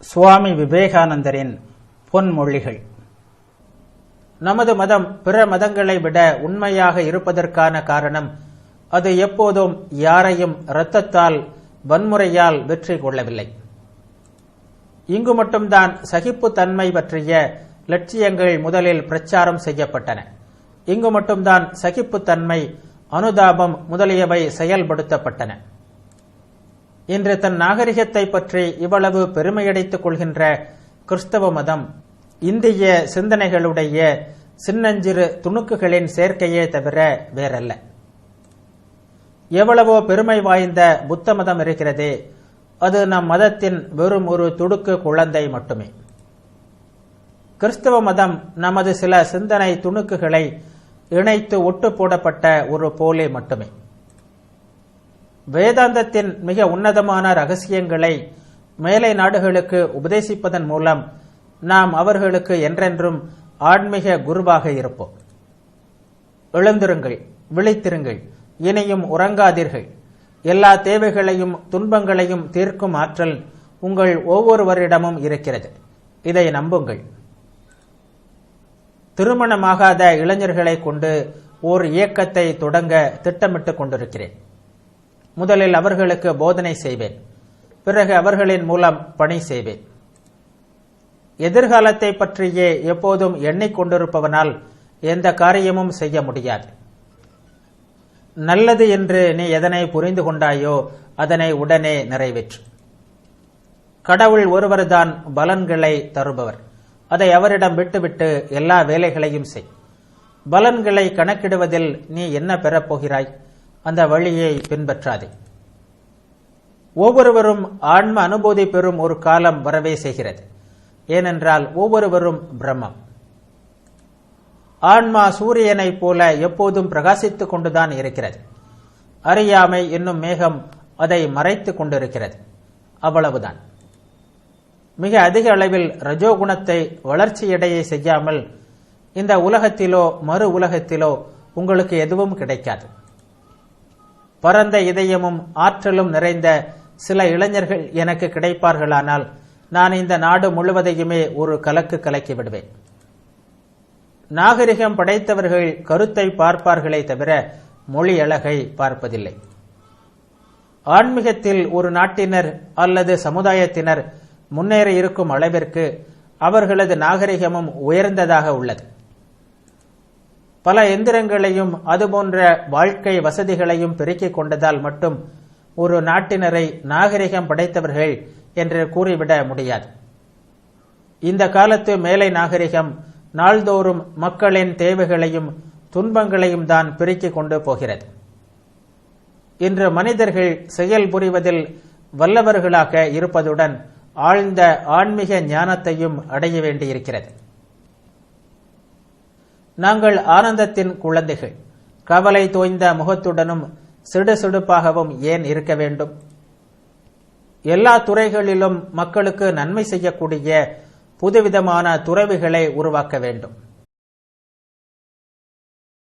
சுவாமி விவேகானந்தரின் பொன்மொழிகள். நமது மதம் பிற மதங்களை விட உண்மையாக இருப்பதற்கான காரணம், அது எப்போதும் யாரையும் இரத்தத்தால் வன்முறையால் வெற்றி கொள்ளவில்லை. இங்கு மட்டும்தான் சகிப்புத்தன்மை பற்றிய லட்சியங்கள் முதலில் பிரச்சாரம் செய்யப்பட்டன. இங்கு மட்டும்தான் சகிப்புத்தன்மை, அனுதாபம் முதலியவை செயல்படுத்தப்பட்டன. இன்று தன் நாகரிகத்தை பற்றி இவ்வளவு பெருமையடைத்துக் கொள்கின்ற கிறிஸ்தவ மதம் இந்திய சிந்தனைகளுடைய சின்னஞ்சிறு துணுக்குகளின் சேர்க்கையே தவிர வேறல்ல. எவ்வளவோ பெருமை வாய்ந்த புத்த மதம் இருக்கிறதே, அது நம் மதத்தின் வெறும் ஒரு துடுக்கு குழந்தை மட்டுமே. கிறிஸ்தவ மதம் நமது சில சிந்தனை துணுக்குகளை இணைத்து ஒட்டு போடப்பட்ட ஒரு போலே மட்டுமே. வேதாந்தத்தின் மிக உன்னதமான ரகசியங்களை மேலை நாடுகளுக்கு உபதேசிப்பதன் மூலம் நாம் அவர்களுக்கு என்றென்றும் ஆன்மீக குருவாக இருப்போம். எழுந்திருங்கள், விழித்திருங்கள், இனியும் உறங்காதீர்கள். எல்லா தேவைகளையும் துன்பங்களையும் தீர்க்கும் ஆற்றல் உங்கள் ஒவ்வொருவரிடமும் இருக்கிறது. இதை நம்புங்கள். திருமணமாகாத இளைஞர்களை கொண்டு ஓர் இயக்கத்தை தொடங்க திட்டமிட்டுக் கொண்டிருக்கிறேன். முதலில் அவர்களுக்கு போதனை செய்வேன், பிறகு அவர்களின் மூலம் பணி செய்வேன். எதிர்காலத்தை பற்றியே எப்போதும் எண்ணிக்கொண்டிருப்பவனால் எந்த காரியமும் செய்ய முடியாது. நல்லது என்று நீ எதனை புரிந்து கொண்டாயோ அதனை உடனே நிறைவேற்று. கடவுள் ஒருவர்தான் பலன்களை தருபவர். அதை அவரிடம் விட்டுவிட்டு எல்லா வேலைகளையும் செய். பலன்களை கணக்கிடுவதில் நீ என்ன பெறப்போகிறாய்? அந்த வழியை பின்பற்றாதே. ஒவ்வொருவரும் ஆன்ம அனுபூதி பெறும் ஒரு காலம் வரவே செய்கிறது. ஏனென்றால் ஒவ்வொருவரும் பிரம்மம். ஆன்மா சூரியனைப் போல எப்போதும் பிரகாசித்துக் கொண்டுதான் இருக்கிறது. அறியாமை என்னும் மேகம் அதை மறைத்துக் கொண்டிருக்கிறது. அவ்வளவுதான். மிக அதிக அளவில் ரஜோகுணத்தை வளர்ச்சியடையை செய்யாமல் இந்த உலகத்திலோ மறு உலகத்திலோ உங்களுக்கு எதுவும் கிடைக்காது. பரந்த இதயமும் ஆற்றலும் நிறைந்த சில இளைஞர்கள் எனக்கு கிடைப்பார்களானால் நான் இந்த நாடு முழுவதையுமே ஒரு கலக்கு கலக்கி விடுவேன். நாகரிகம் படைத்தவர்கள் கருத்தை பார்ப்பார்களே தவிர மொழி அழகை பார்ப்பதில்லை. ஆன்மீகத்தில் ஒரு நாட்டினர் அல்லது சமுதாயத்தினர் முன்னேறி இருக்கும் அளவிற்கு அவர்களது நாகரிகமும் உயர்ந்ததாக உள்ளது. பல எந்திரங்களையும் அதுபோன்ற வாழ்க்கை வசதிகளையும் பெருக்கிக் கொண்டதால் மட்டும் ஒரு நாட்டினரை நாகரிகம் படைத்தவர்கள் என்று கூறிவிட முடியாது. இந்த காலத்து மேலை நாகரிகம் நாள்தோறும் மக்களின் தேவைகளையும் துன்பங்களையும் தான் பெருக்கிக் கொண்டு போகிறது. இன்று மனிதர்கள் செயல் புரிவதில் வல்லவர்களாக இருப்பதுடன் ஆழ்ந்த ஆன்மீக ஞானத்தையும் அடைய வேண்டியிருக்கிறது. நாங்கள் ஆனந்தத்தின் குழந்தைகள். கவலை தோய்ந்த முகத்துடனும் சிடுசிடுப்பாகவும் ஏன் இருக்க வேண்டும்? எல்லா துறைகளிலும் மக்களுக்கு நன்மை செய்யக்கூடிய புதுவிதமான துறவிகளை உருவாக்க வேண்டும்.